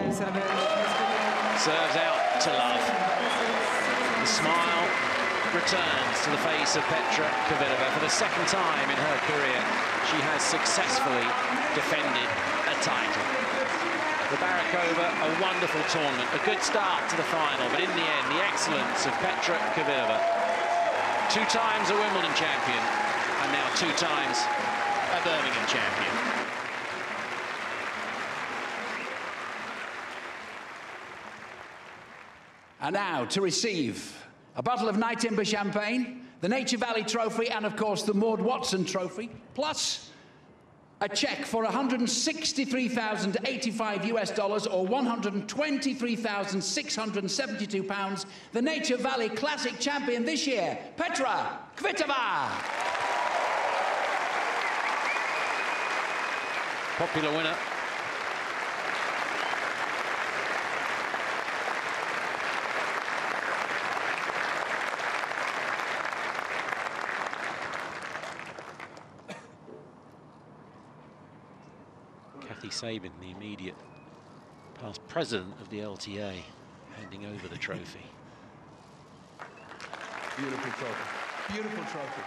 Serves out to love. The smile returns to the face of Petra Kvitova. For the second time in her career, she has successfully defended a title. The Barakova, a wonderful tournament, a good start to the final, but in the end, the excellence of Petra Kvitova. 2 times a Wimbledon champion, and now 2 times a Birmingham champion. And now to receive a bottle of Night Timber champagne, the Nature Valley Trophy, and of course the Maud Watson Trophy, plus a cheque for $163,085 or £123,672. The Nature Valley Classic champion this year, Petra Kvitova. Popular winner. Sabin, the immediate past president of the LTA, handing over the trophy. Beautiful trophy. Beautiful trophy.